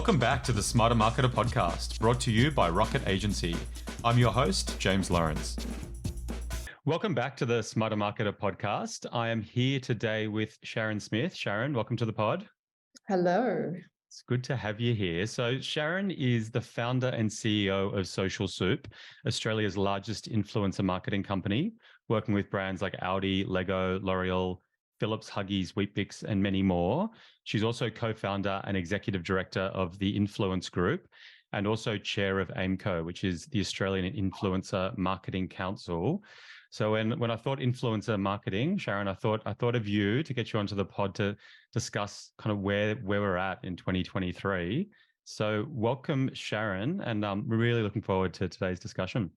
Welcome back to the Smarter Marketer podcast, brought to you by Rocket Agency. I'm your host, James Lawrence. Welcome back to the Smarter Marketer podcast. I am here today with Sharyn Smith. Sharyn, welcome to the pod. Hello. It's good to have you here. So Sharyn is the founder and CEO of Social Soup, Australia's largest influencer marketing company, working with brands like Audi, Lego, L'Oreal, Philips, Huggies, Weet-Bix, and many more. She's also co-founder and executive director of the Influence Group and also chair of AIMCO, which is the Australian Influencer Marketing Council. So when I thought influencer marketing, Sharyn, I thought of you to get you onto the pod to discuss kind of where we're at in 2023. So welcome, Sharyn, and I'm really looking forward to today's discussion.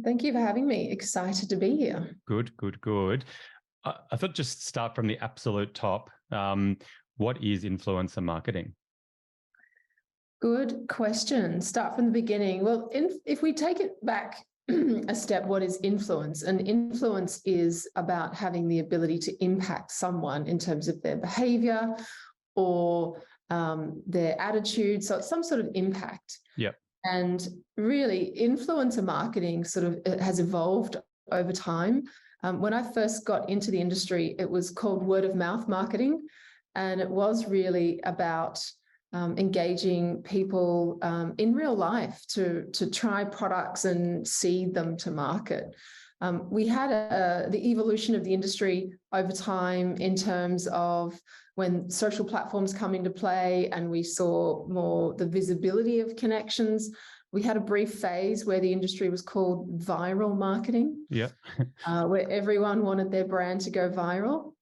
Thank you for having me. Excited to be here. Good. I thought just start from the absolute top. What is influencer marketing? Good question. Start from the beginning. Well, if we take it back a step, what is influence? And influence is about having the ability to impact someone in terms of their behavior or their attitude. So it's some sort of impact. Yep. And really, influencer marketing sort of has evolved over time. When I first got into the industry, it was called word of mouth marketing. And it was really about engaging people in real life to try products and seed them to market. We had the evolution of the industry over time in terms of when social platforms come into play and we saw more the visibility of connections. We had a brief phase where the industry was called viral marketing, where everyone wanted their brand to go viral.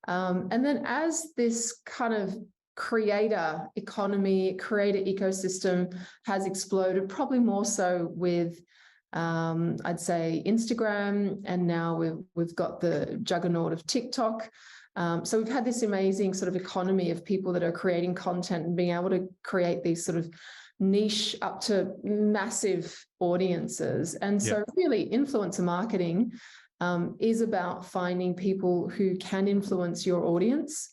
And then as this kind of creator economy, creator ecosystem has exploded, probably more so with, I'd say, Instagram, and now we've got the juggernaut of TikTok. So we've had this amazing sort of economy of people that are creating content and being able to create these sort of niche up to massive audiences. And so really influencer marketing is about finding people who can influence your audience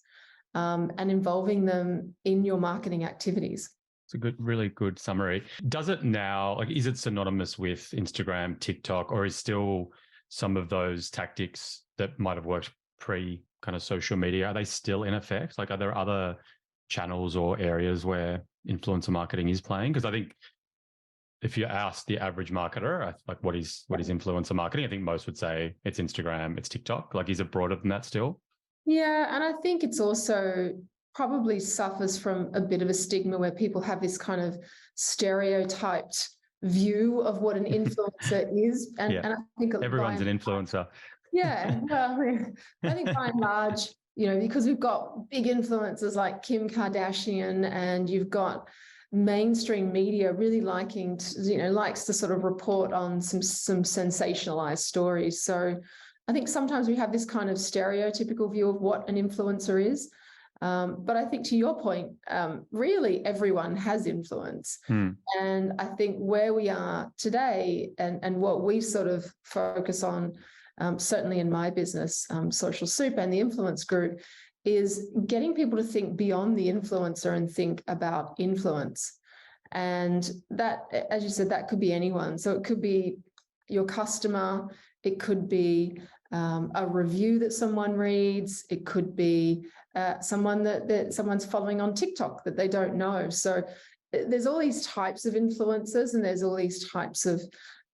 and involving them in your marketing activities. It's a really good summary. Does it now, is it synonymous with Instagram, TikTok, or is still some of those tactics that might have worked pre kind of social media, are they still in effect? Are there other channels or areas where influencer marketing is playing? Because I think if you ask the average marketer, what is influencer marketing? I think most would say it's Instagram, it's TikTok. Is it broader than that still? Yeah, and I think it's also probably suffers from a bit of a stigma where people have this kind of stereotyped view of what an influencer is. And I think everyone's an influencer. Yeah, well, I think by and large, because we've got big influencers like Kim Kardashian, and you've got mainstream media really likes to sort of report on some sensationalized stories. So I think sometimes we have this kind of stereotypical view of what an influencer is. But I think to your point, really everyone has influence. And I think where we are today and what we sort of focus on, certainly in my business, Social Soup and the Influence Group, is getting people to think beyond the influencer and think about influence. And that, as you said, that could be anyone. So it could be your customer, it could be a review that someone reads, it could be someone that someone's following on TikTok that they don't know. So there's all these types of influencers, and there's all these types of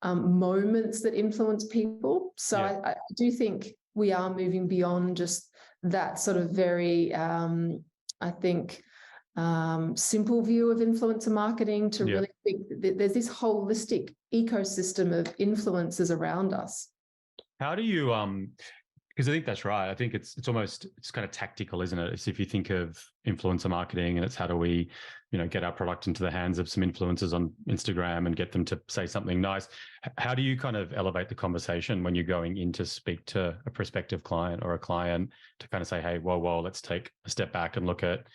moments that influence people. So I do think we are moving beyond just that sort of very, simple view of influencer marketing to really think that there's this holistic ecosystem of influencers around us. How do you, because I think that's right. I think it's kind of tactical, isn't it? It's if you think of influencer marketing and it's how do we, get our product into the hands of some influencers on Instagram and get them to say something nice. How do you kind of elevate the conversation when you're going in to speak to a prospective client or a client to kind of say, hey, whoa, let's take a step back and look at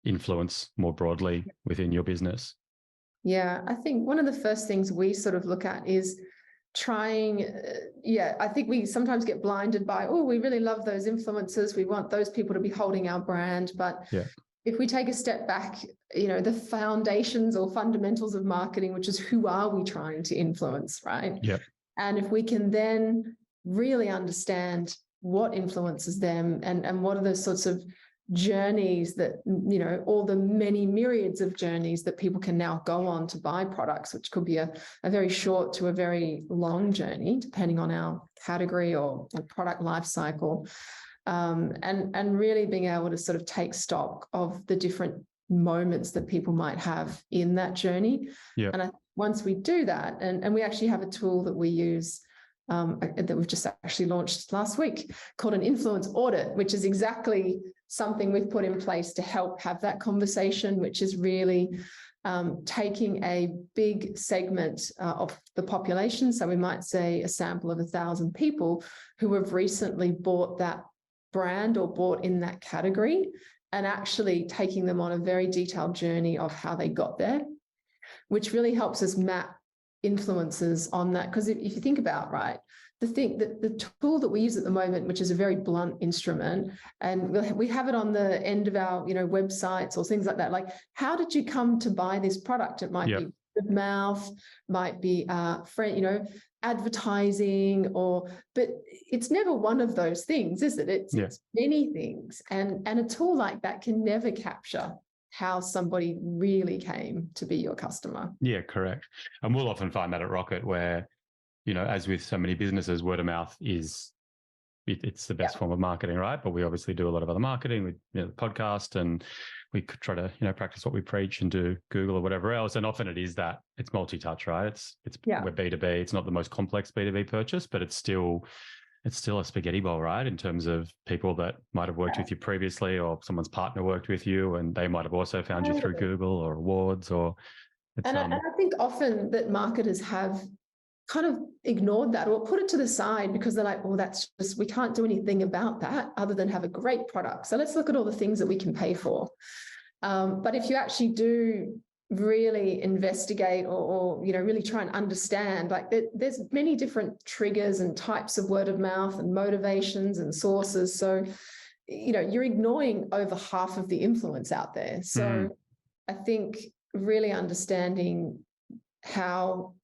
influence more broadly within your business? Yeah, I think one of the first things we sort of look at is trying, I think we sometimes get blinded by, we really love those influencers. We want those people to be holding our brand. But if we take a step back, the foundations or fundamentals of marketing, which is who are we trying to influence, right? Yeah. And if we can then really understand what influences them and what are the sorts of journeys that, all the many myriads of journeys that people can now go on to buy products, which could be a very short to a very long journey, depending on our category or product life cycle. And really being able to sort of take stock of the different moments that people might have in that journey. Yeah. And once we do that, and we actually have a tool that we use that we've just actually launched last week called an influence audit, which is exactly something we've put in place to help have that conversation, which is really taking a big segment of the population. So we might say a sample of 1,000 people who have recently bought that brand or bought in that category, and actually taking them on a very detailed journey of how they got there, which really helps us map influences on that. Because if you think about, right, the tool that we use at the moment, which is a very blunt instrument, and we have it on the end of our websites or things like that, like, how did you come to buy this product? It might be word of mouth, might be advertising, but it's never one of those things, is it? It's many things, and a tool like that can never capture how somebody really came to be your customer. Yeah, correct. And we'll often find that at Rocket, where, as with so many businesses, word of mouth is it's the best form of marketing, right? But we obviously do a lot of other marketing with the podcast, and we could try to practice what we preach and do Google or whatever else. And often it is that it's multi-touch, right? It's we're B2B. It's not the most complex B2B purchase, but it's still a spaghetti bowl, right? In terms of people that might have worked with you previously, or someone's partner worked with you, and they might have also found you through Google or awards, or. And I think often that marketers have kind of ignored that or put it to the side because they're like, well, that's just, we can't do anything about that other than have a great product. So let's look at all the things that we can pay for. But if you actually do really investigate or really try and understand, like there's many different triggers and types of word of mouth and motivations and sources. So, you're ignoring over half of the influence out there. So I think really understanding how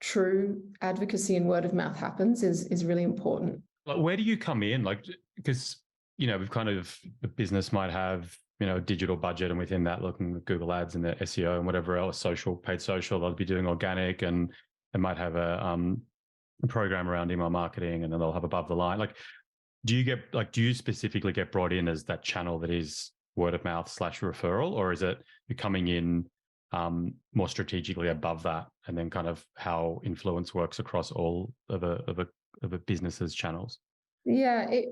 true advocacy and word of mouth happens is really important. Like, where do you come in? Like, because, we've kind of, the business might have, a digital budget, and within that, looking at Google ads and the SEO and whatever else, paid social, they'll be doing organic, and they might have a program around email marketing, and then they'll have above the line. Like, do you specifically get brought in as that channel that is word of mouth / referral, or is it you're coming in more strategically above that, and then kind of how influence works across all of a business's channels? Yeah, it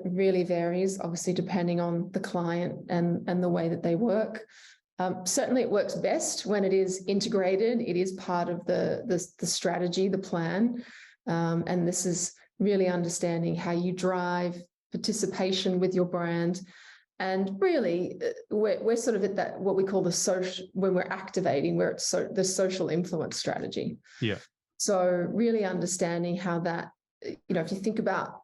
really varies, obviously, depending on the client and the way that they work. Certainly it works best when it is integrated. It is part of the strategy, the plan. And this is really understanding how you drive participation with your brand. And really, we're sort of at that, what we call the social, when we're activating, where it's the social influence strategy. Yeah. So really understanding how that, if you think about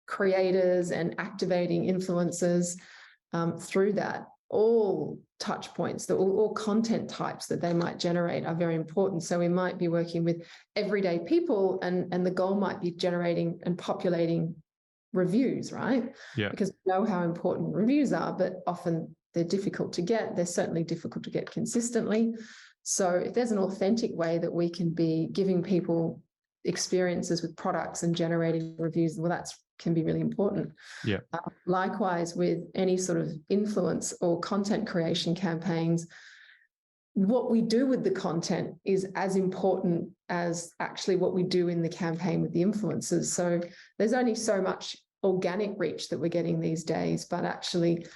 creators and activating influencers through that, all touch points, all content types that they might generate are very important. So we might be working with everyday people, and the goal might be generating and populating reviews, right? Yeah. Because we know how important reviews are, but often they're difficult to get. They're certainly difficult to get consistently. So if there's an authentic way that we can be giving people experiences with products and generating reviews, well, that's can be really important. Yeah. Likewise, with any sort of influence or content creation campaigns, what we do with the content is as important as actually what we do in the campaign with the influencers. So there's only so much organic reach that we're getting these days, but actually,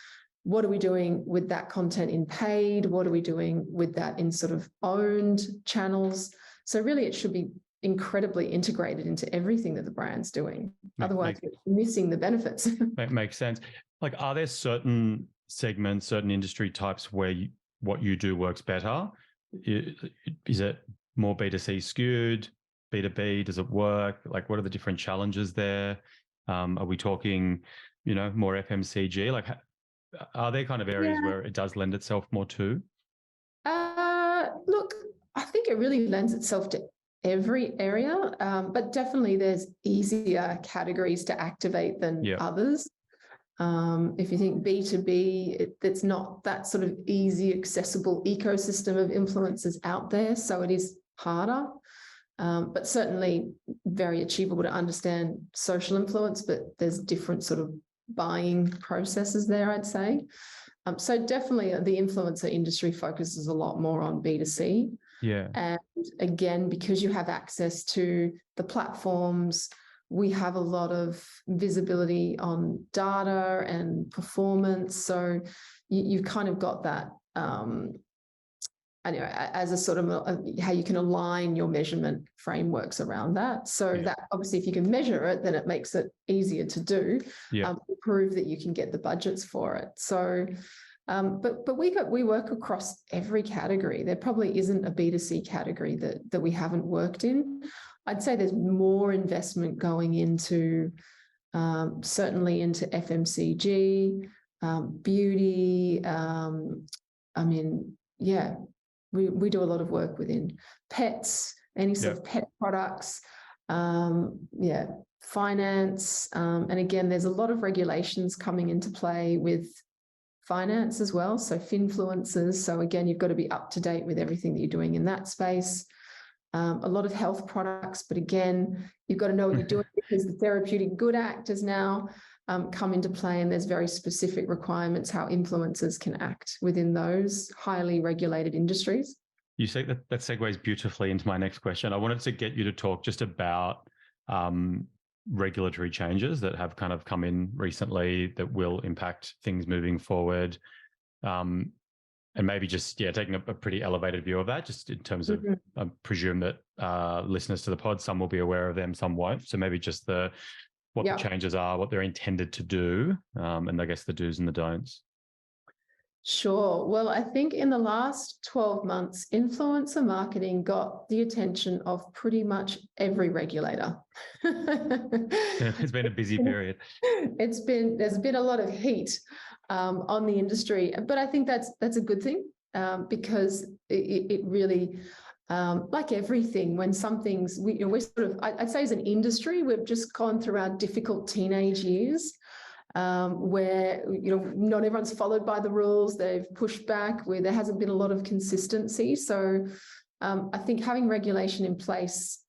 what are we doing with that content in paid? What are we doing with that in sort of owned channels? So really, it should be incredibly integrated into everything that the brand's doing. Otherwise, you're missing the benefits. That makes sense. Like, are there certain segments, certain industry types where what you do works better? Is it more B2C skewed, B2B? Does it work? Like, what are the different challenges there? Are we talking, more FMCG? Like, are there kind of areas where it does lend itself more to? Look, I think it really lends itself to every area, but definitely there's easier categories to activate than others. If you think B2B, it's not that sort of easy, accessible ecosystem of influencers out there, so it is harder, but certainly very achievable to understand social influence, but there's different sort of buying processes there, I'd say. So definitely the influencer industry focuses a lot more on B2C. Yeah. And again, because you have access to the platforms, we have a lot of visibility on data and performance. So you've kind of got that, anyway, as a sort of how you can align your measurement frameworks around that. So that obviously, if you can measure it, then it makes it easier to do. Prove that you can get the budgets for it. So, but we work across every category. There probably isn't a B2C category that we haven't worked in. I'd say there's more investment going into certainly into FMCG, beauty. I mean, yeah, we do a lot of work within pets, any sort of pet products, finance. And again, there's a lot of regulations coming into play with finance as well. So finfluencers. So again, you've got to be up to date with everything that you're doing in that space. A lot of health products, but again, you've got to know what you're doing because the Therapeutic Good Act has now come into play, and there's very specific requirements how influencers can act within those highly regulated industries. You say that segues beautifully into my next question. I wanted to get you to talk just about regulatory changes that have kind of come in recently that will impact things moving forward. And maybe just, taking a pretty elevated view of that, just in terms of, I presume that listeners to the pod, some will be aware of them, some won't. So maybe just what the changes are, what they're intended to do, and I guess the do's and the don'ts. Sure. Well, I think in the last 12 months, influencer marketing got the attention of pretty much every regulator. It's been a busy period. There's been a lot of heat on the industry, but I think that's a good thing because it really, like everything, when something's, we're sort of, I'd say as an industry, we've just gone through our difficult teenage years. Where not everyone's followed by the rules, they've pushed back, where there hasn't been a lot of consistency. So I think having regulation in place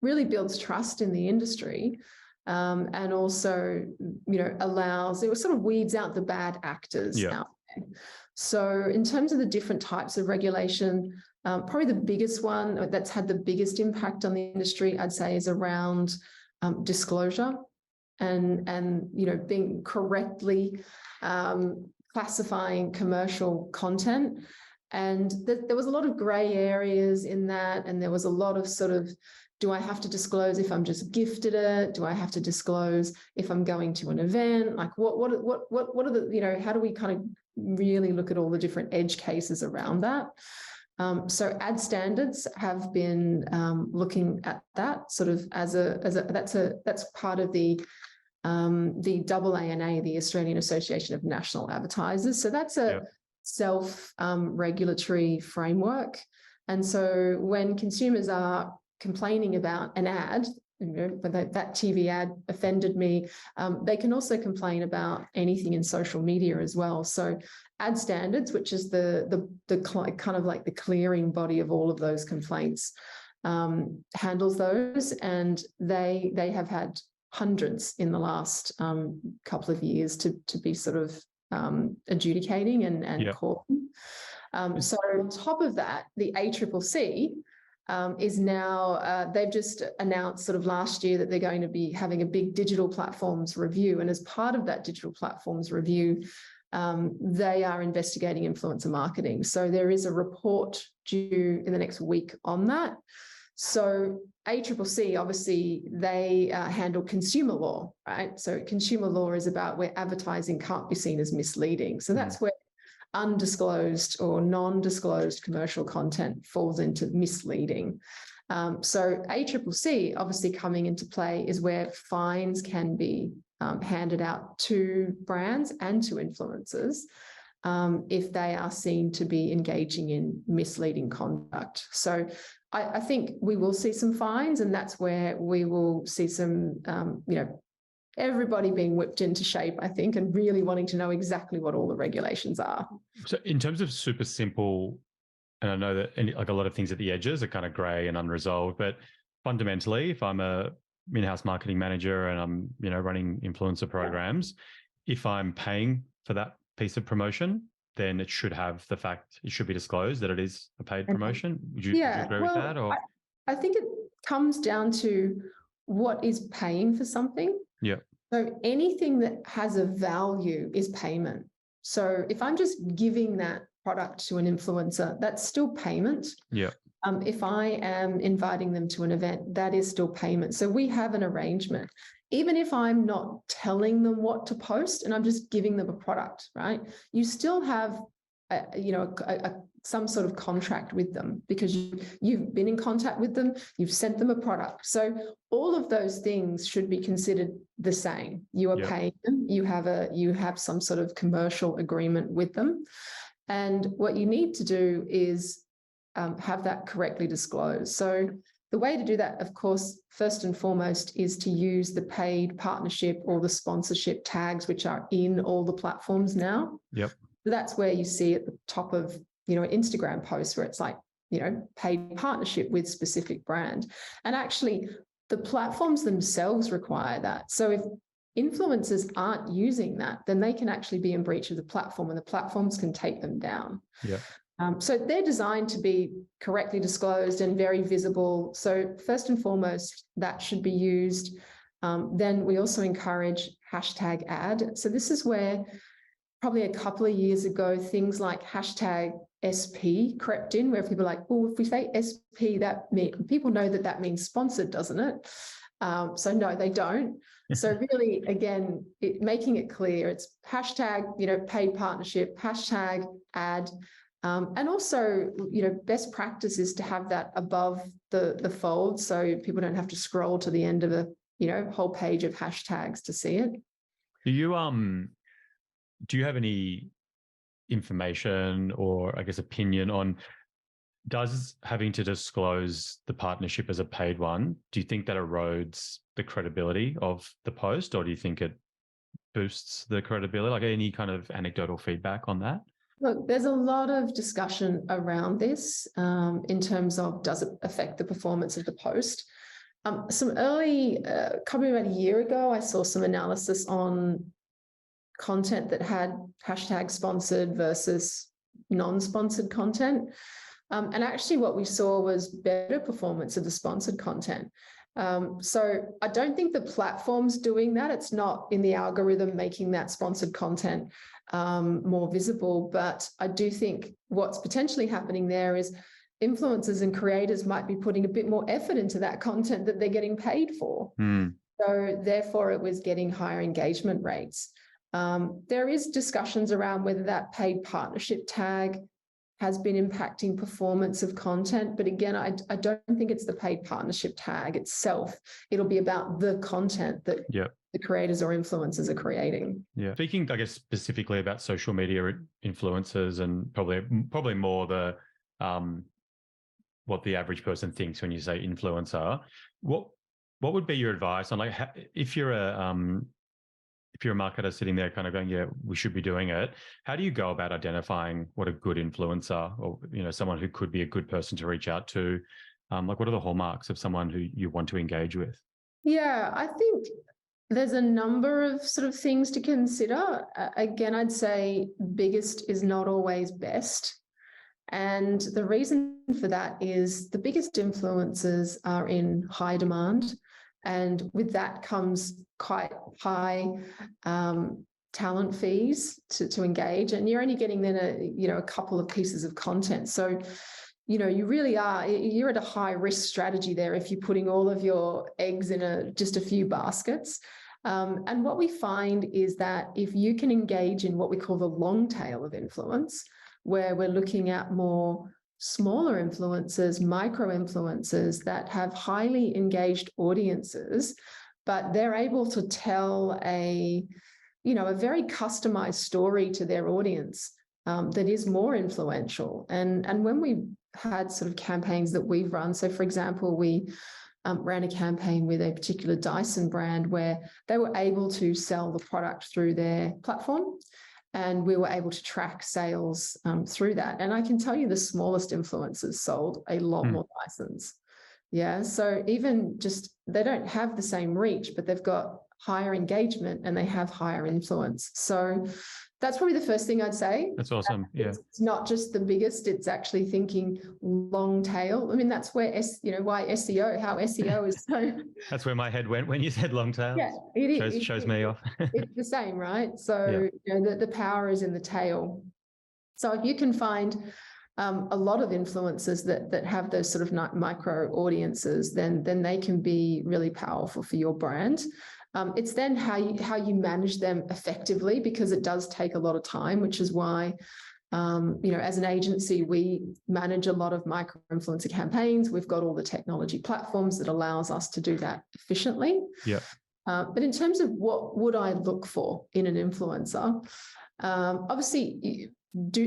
really builds trust in the industry, and also it sort of weeds out the bad actors out there. So in terms of the different types of regulation, probably the biggest one that's had the biggest impact on the industry, I'd say, is around disclosure. And being correctly classifying commercial content. And there was a lot of grey areas in that, and there was a lot of sort of, do I have to disclose if I'm just gifted it? Do I have to disclose if I'm going to an event? Like what are the, how do we kind of really look at all the different edge cases around that? So ad standards have been looking at that sort of that's part of the AANA, the Australian Association of National Advertisers. So that's a self-regulatory framework. And so when consumers are complaining about an ad, that TV ad offended me, they can also complain about anything in social media as well. So ad standards, which is the kind of like the clearing body of all of those complaints, handles those, and they have had hundreds in the last couple of years to be sort of adjudicating and courting. So on top of that, the ACCC is now, they've just announced sort of last year that they're going to be having a big digital platforms review. And as part of that digital platforms review, they are investigating influencer marketing. So there is a report due in the next week on that. So ACCC, obviously, they handle consumer law, right? So consumer law is about where advertising can't be seen as misleading. So that's where undisclosed or non-disclosed commercial content falls into misleading. So ACCC obviously coming into play is where fines can be handed out to brands and to influencers if they are seen to be engaging in misleading conduct. So I think we will see some fines, and that's where we will see some, everybody being whipped into shape, I think, and really wanting to know exactly what all the regulations are. So in terms of super simple, and I know that like a lot of things at the edges are kind of grey and unresolved, but fundamentally, if I'm a in-house marketing manager and I'm, running influencer programs, if I'm paying for that piece of promotion, then it should be disclosed that it is a paid promotion. Would you agree with that? Or I think it comes down to what is paying for something. Yeah. So anything that has a value is payment. So if I'm just giving that product to an influencer, that's still payment. Yeah. If I am inviting them to an event, that is still payment. So we have an arrangement. Even if I'm not telling them what to post and I'm just giving them a product, right? You still have, some sort of contract with them because you've been in contact with them, you've sent them a product. So all of those things should be considered the same. You are paying them. You have some sort of commercial agreement with them. And what you need to do is have that correctly disclosed. So the way to do that, of course, first and foremost, is to use the paid partnership or the sponsorship tags, which are in all the platforms now. Yep. So that's where you see at the top of, an Instagram post where it's like, paid partnership with specific brand. And actually, the platforms themselves require that. So if influencers aren't using that, then they can actually be in breach of the platform and the platforms can take them down. Yeah. So they're designed to be correctly disclosed and very visible. So first and foremost, that should be used. Then we also encourage hashtag ad. So this is where probably a couple of years ago, things like hashtag SP crept in, where people are like, oh, if we say SP, people know that means sponsored, doesn't it? So no, they don't. So really, again, making it clear, it's hashtag, paid partnership, hashtag ad. And also, best practice is to have that above the fold so people don't have to scroll to the end of a, whole page of hashtags to see it. Do you have any information or I guess opinion on, does having to disclose the partnership as a paid one, do you think that erodes the credibility of the post, or do you think it boosts the credibility? Like any kind of anecdotal feedback on that? Look, there's a lot of discussion around this in terms of, does it affect the performance of the post? Probably about a year ago, I saw some analysis on content that had hashtag sponsored versus non-sponsored content. And actually what we saw was better performance of the sponsored content. So I don't think the platform's doing that. It's not in the algorithm making that sponsored content more visible. But I do think what's potentially happening there is influencers and creators might be putting a bit more effort into that content that they're getting paid for. So therefore it was getting higher engagement rates. There is discussions around whether that paid partnership tag has been impacting performance of content. But again, I don't think it's the paid partnership tag itself. It'll be about the content that the creators or influencers are creating. Yeah. Speaking, I guess, specifically about social media influencers and probably more the what the average person thinks when you say influencer, what would be your advice on, like, if you're a marketer sitting there kind of going, yeah, we should be doing it, how do you go about identifying what a good influencer or, someone who could be a good person to reach out to? Like, what are the hallmarks of someone who you want to engage with? Yeah, I think there's a number of sort of things to consider. Again, I'd say biggest is not always best. And the reason for that is the biggest influencers are in high demand. And with that comes quite high talent fees to engage. And you're only getting then a couple of pieces of content. So, you really you're at a high risk strategy there if you're putting all of your eggs in just a few baskets. And what we find is that if you can engage in what we call the long tail of influence, where we're looking at more smaller influencers, micro influencers that have highly engaged audiences, but they're able to tell a very customized story to their audience that is more influential. And when we had sort of campaigns that we've run, so for example, we ran a campaign with a particular Dyson brand where they were able to sell the product through their platform, and we were able to track sales through that. And I can tell you the smallest influencers sold a lot more Dysons. Yeah, so even just, they don't have the same reach, but they've got higher engagement and they have higher influence. So that's probably the first thing I'd say. That's awesome. Yeah. It's not just the biggest, it's actually thinking long tail. I mean, that's where, why SEO, how SEO is so. That's where my head went when you said long tail. Yeah, it shows me off. It's the same, right? So the power is in the tail. So if you can find a lot of influencers that have those sort of micro audiences, then they can be really powerful for your brand. It's then how you manage them effectively, because it does take a lot of time, which is why, as an agency, we manage a lot of micro influencer campaigns. We've got all the technology platforms that allows us to do that efficiently. Yeah. But in terms of what would I look for in an influencer, obviously,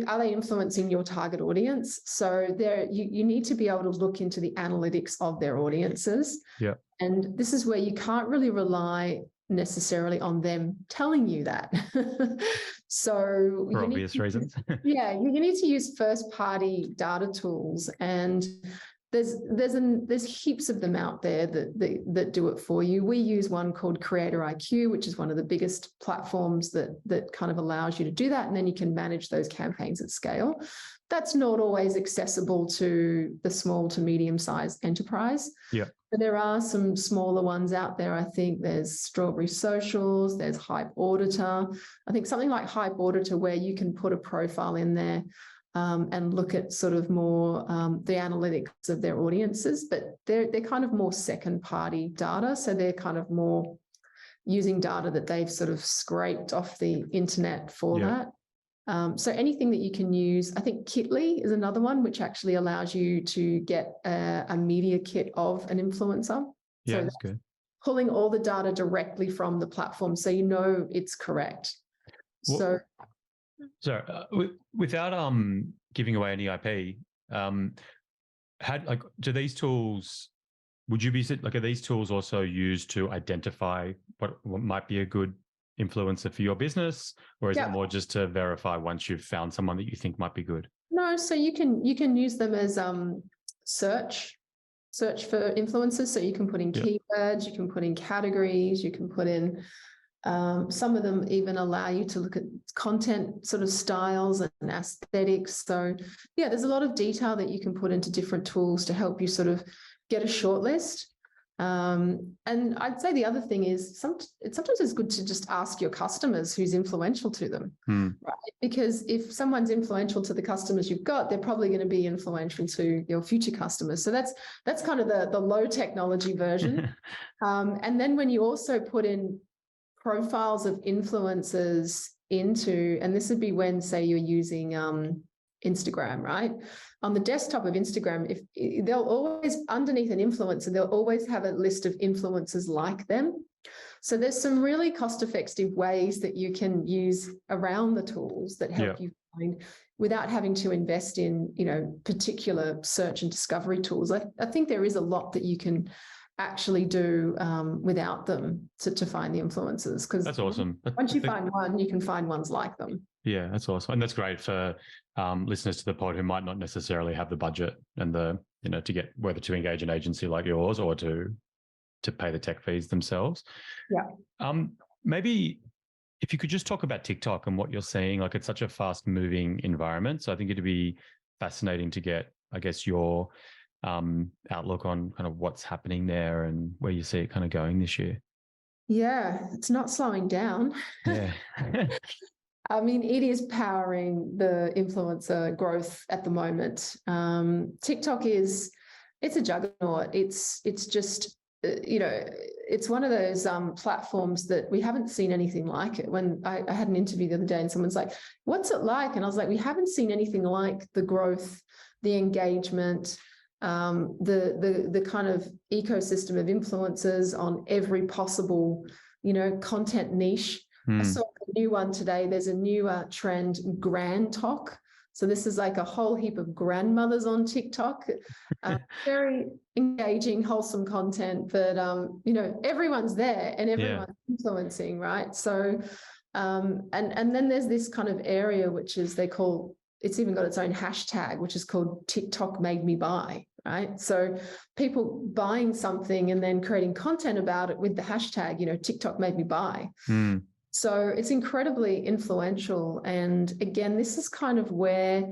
are they influencing your target audience? So you need to be able to look into the analytics of their audiences. Yeah. And this is where you can't really rely necessarily on them telling you that. So for obvious reasons. Yeah, you need to use first-party data tools, and there's heaps of them out there that do it for you. We use one called Creator IQ, which is one of the biggest platforms that kind of allows you to do that, and then you can manage those campaigns at scale. That's not always accessible to the small to medium-sized enterprise. Yeah. But there are some smaller ones out there. I think there's Strawberry Socials, there's Hype Auditor. I think something like Hype Auditor, where you can put a profile in there and look at sort of more the analytics of their audiences, but they're kind of more second-party data. So they're kind of more using data that they've sort of scraped off the internet for that. So anything that you can use, I think Kitly is another one, which actually allows you to get a media kit of an influencer. Yeah, so that's good. Pulling all the data directly from the platform, so you know it's correct. Well, without giving away any IP, do these tools? Would you be are these tools also used to identify what might be a good influencer for your business, or is it more just to verify once you've found someone that you think might be good? No, so you can use them as search for influencers. So you can put in keywords, you can put in categories, you can put in some of them even allow you to look at content sort of styles and aesthetics. So yeah, there's a lot of detail that you can put into different tools to help you sort of get a shortlist. And I'd say the other thing is sometimes it's good to just ask your customers who's influential to them, right? Because if someone's influential to the customers you've got, they're probably going to be influential to your future customers. So that's kind of the low technology version. And then when you also put in profiles of influencers into, and this would be when, say, you're using Instagram, right? On the desktop of Instagram, if they'll always, underneath an influencer, they'll always have a list of influencers like them. So there's some really cost-effective ways that you can use around the tools that help you find, without having to invest in, particular search and discovery tools. I think there is a lot that you can actually do without them to find the influencers, because that's awesome. Once you find one, you can find ones like them. Yeah, that's awesome. And that's great for listeners to the pod who might not necessarily have the budget and the, to get, whether to engage an agency like yours or to pay the tech fees themselves. Yeah. Maybe if you could just talk about TikTok and what you're seeing, it's such a fast moving environment. So I think it'd be fascinating to get, I guess, your outlook on kind of what's happening there and where you see it kind of going this year. Yeah, it's not slowing down. Yeah. I mean, it is powering the influencer growth at the moment. TikTok it's a juggernaut. It's just, it's one of those platforms that we haven't seen anything like it. When I had an interview the other day and someone's like, what's it like? And I was like, we haven't seen anything like the growth, the engagement, the kind of ecosystem of influencers on every possible, content niche. I saw a new one today. There's a new trend, Grand Talk. So this is like a whole heap of grandmothers on TikTok, very engaging, wholesome content, but everyone's there and everyone's influencing, right? So, and then there's this kind of area which is it's even got its own hashtag, which is called TikTok made me buy, right? So people buying something and then creating content about it with the hashtag, TikTok made me buy. So it's incredibly influential. And again, this is kind of where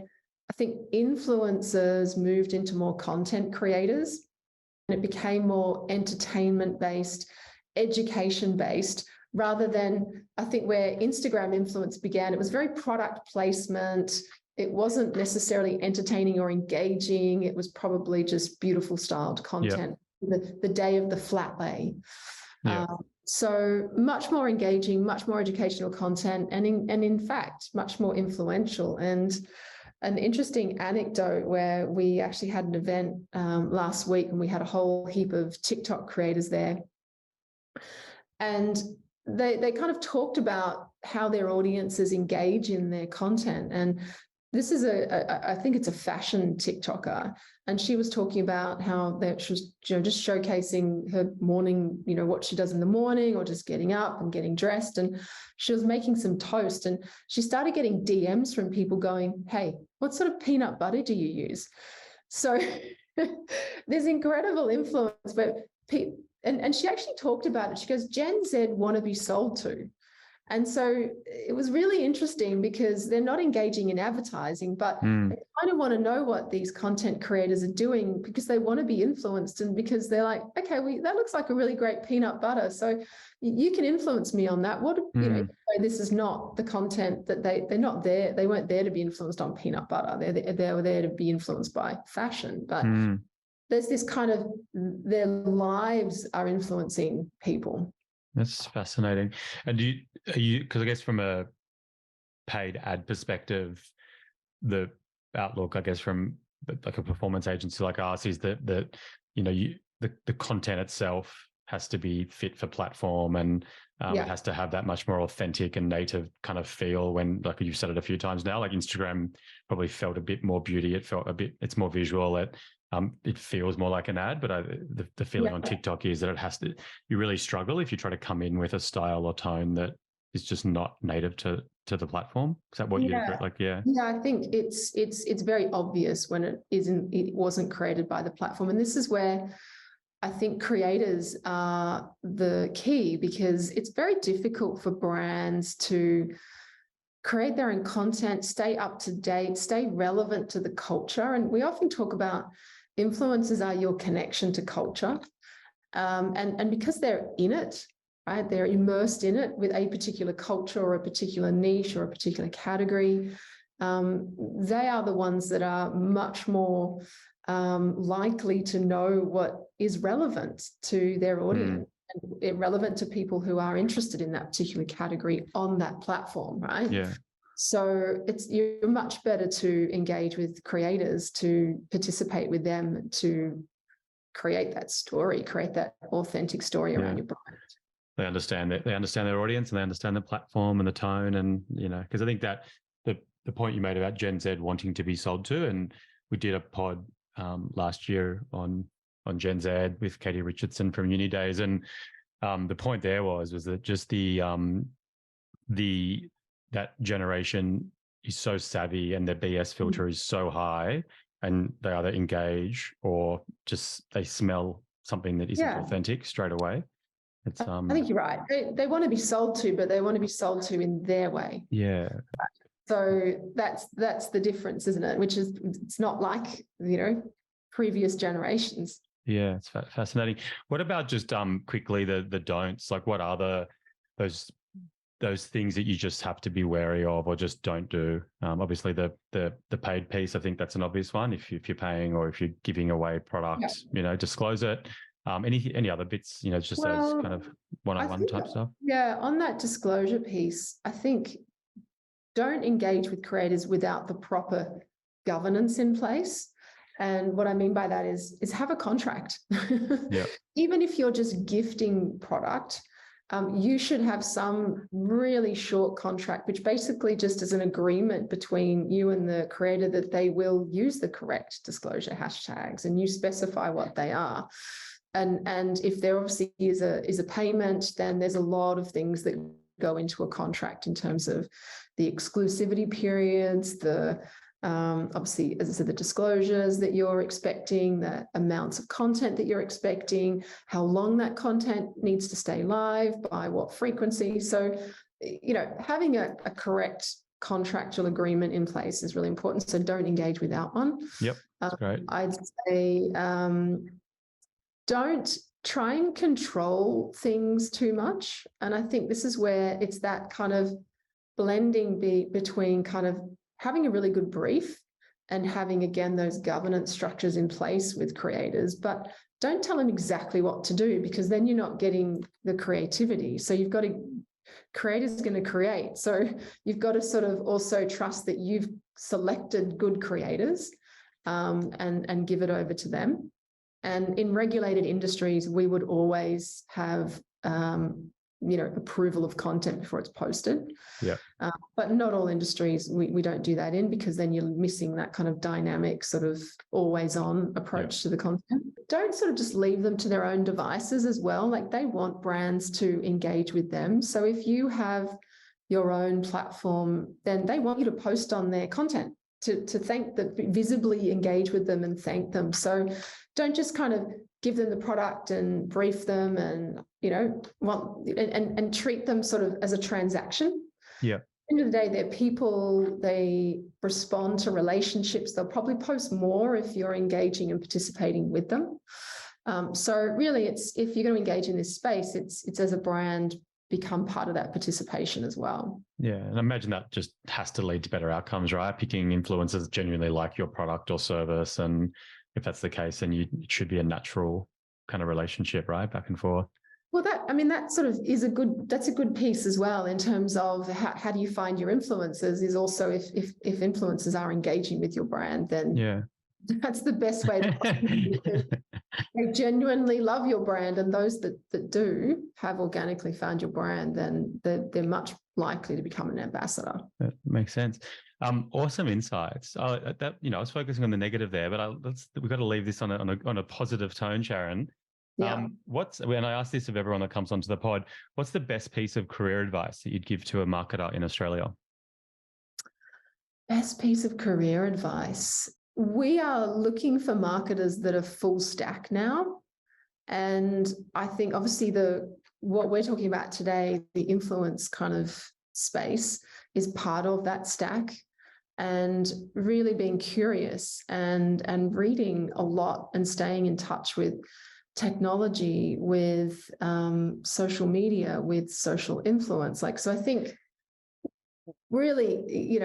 I think influencers moved into more content creators, and it became more entertainment-based, education-based, rather than, I think, where Instagram influence began. It was very product placement. It wasn't necessarily entertaining or engaging. It was probably just beautiful styled content. The day of the flat lay. So much more engaging, much more educational content, and in fact, much more influential. And an interesting anecdote where we actually had an event last week, and we had a whole heap of TikTok creators there. And they kind of talked about how their audiences engage in their content. And this is I think it's a fashion TikToker, and she was talking about how she was just showcasing her morning, what she does in the morning, or just getting up and getting dressed, and she was making some toast, and she started getting DMs from people going, "Hey, what sort of peanut butter do you use?" So there's incredible influence, but and she actually talked about it. She goes, Gen Z want to be sold to. And so it was really interesting because they're not engaging in advertising, but they kind of want to know what these content creators are doing because they want to be influenced, and because they're like, okay, that looks like a really great peanut butter. So you can influence me on that. This is not the content that they're not there. They weren't there to be influenced on peanut butter. They were there to be influenced by fashion. But there's this kind of, their lives are influencing people. That's fascinating. And because I guess from a paid ad perspective, the outlook, I guess, from like a performance agency like ours is that the content itself has to be fit for platform, and it has to have that much more authentic and native kind of feel. When, like you've said it a few times now, like Instagram probably felt a bit more beauty. It's more visual. It feels more like an ad, but the feeling on TikTok is that you really struggle if you try to come in with a style or tone that is just not native to the platform. Is that what you like? Yeah, I think it's very obvious when it wasn't created by the platform, and this is where I think creators are the key, because it's very difficult for brands to create their own content, stay up to date, stay relevant to the culture. And we often talk about influencers are your connection to culture. And because they're in it, right? They're immersed in it with a particular culture or a particular niche or a particular category. They are the ones that are much more likely to know what is relevant to their audience and relevant to people who are interested in that particular category on that platform, right? Yeah. So you're much better to engage with creators, to participate with them, to create that story, create that authentic story around your brand. They understand their audience, and they understand the platform and the tone, and because I think that the point you made about Gen Z wanting to be sold to, and we did a pod last year on Gen Z with Katie Richardson from Uni Days, and the point there was that just that generation is so savvy, and their BS filter is so high, and they either engage or just they smell something that isn't authentic straight away. It's I think you're right. They want to be sold to, but they want to be sold to in their way. Yeah. So that's the difference, isn't it? Which is, it's not like previous generations. Yeah, it's fascinating. What about just quickly the don'ts? Like, what are those things that you just have to be wary of or just don't do? Obviously, the paid piece, I think that's an obvious one. If you're paying or if you're giving away products, disclose it. Any other bits? It's just those kind of one-on-one type stuff. Yeah, on that disclosure piece, I think don't engage with creators without the proper governance in place. And what I mean by that is have a contract. Yeah. Even if you're just gifting product, you should have some really short contract, which basically just is an agreement between you and the creator that they will use the correct disclosure hashtags, and you specify what they are. And if there obviously is a payment, then there's a lot of things that go into a contract in terms of the exclusivity periods, the obviously, as I said, the disclosures that you're expecting, the amounts of content that you're expecting, how long that content needs to stay live, by what frequency. So, having a correct contractual agreement in place is really important. So don't engage without one. Yep, that's great. I'd say don't try and control things too much. And I think this is where it's that kind of blending between kind of having a really good brief and having, again, those governance structures in place with creators, but don't tell them exactly what to do, because then you're not getting the creativity. So you've got to, creators going to create. So you've got to sort of also trust that you've selected good creators and give it over to them. And in regulated industries, we would always have approval of content before it's posted. Yeah. But not all industries, we don't do that in, because then you're missing that kind of dynamic sort of always on approach to the content. Don't sort of just leave them to their own devices as well. Like, they want brands to engage with them. So if you have your own platform, then they want you to post on their content to thank them, visibly engage with them and thank them. So don't just kind of give them the product and brief them and, and treat them sort of as a transaction. Yeah. At the end of the day, they're people, they respond to relationships. They'll probably post more if you're engaging and participating with them. So really, it's, if you're going to engage in this space, it's as a brand, become part of that participation as well. Yeah. And I imagine that just has to lead to better outcomes, right? Picking influencers that genuinely like your product or service. And if that's the case, then it should be a natural kind of relationship, right? Back and forth. Well, that sort of is that's a good piece as well, in terms of how do you find your influencers, is also if influencers are engaging with your brand, then that's the best way to find them. They genuinely love your brand, and those that do have organically found your brand, then they're much likely to become an ambassador. That makes sense. Awesome insights. I was focusing on the negative there, but we've got to leave this on a positive tone, Sharyn. Yeah. When I ask this of everyone that comes onto the pod, what's the best piece of career advice that you'd give to a marketer in Australia? Best piece of career advice. We are looking for marketers that are full stack now. And I think obviously what we're talking about today, the influence kind of space, is part of that stack. And really being curious and reading a lot and staying in touch with technology, with social media, with social influence. So I think really,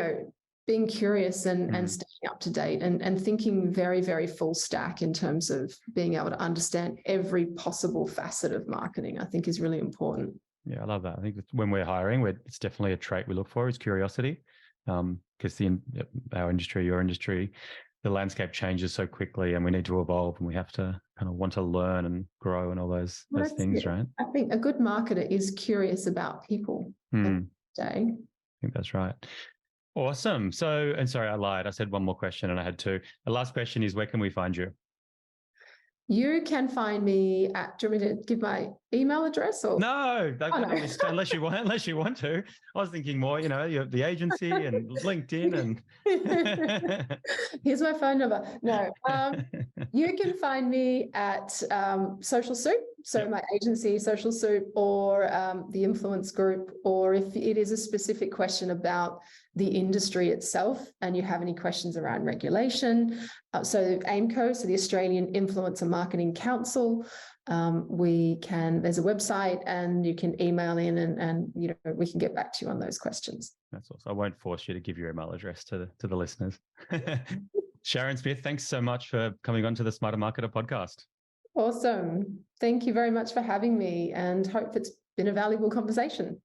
being curious and staying up to date and thinking very, very full stack in terms of being able to understand every possible facet of marketing, I think is really important. Yeah, I love that. I think when we're hiring, it's definitely a trait we look for, is curiosity. Because our industry, your industry, the landscape changes so quickly, and we need to evolve, and we have to kind of want to learn and grow and all those things, right? I think a good marketer is curious about people every day. I think that's right. Awesome. So, and sorry, I lied. I said one more question and I had two. The last question is, where can we find you? You can find me at, do you want me to give my email address? Or no, unless you want to. I was thinking more, you have the agency and LinkedIn and here's my phone number. No, you can find me at Social Soup. So my agency, Social Soup, or the Influence Group, or if it is a specific question about the industry itself and you have any questions around regulation. So AIMCO, so the Australian Influencer Marketing Council, there's a website and you can email in and we can get back to you on those questions. That's awesome. I won't force you to give your email address to the listeners. Sharyn Smith, thanks so much for coming on to the Smarter Marketer podcast. Awesome. Thank you very much for having me, and hope it's been a valuable conversation.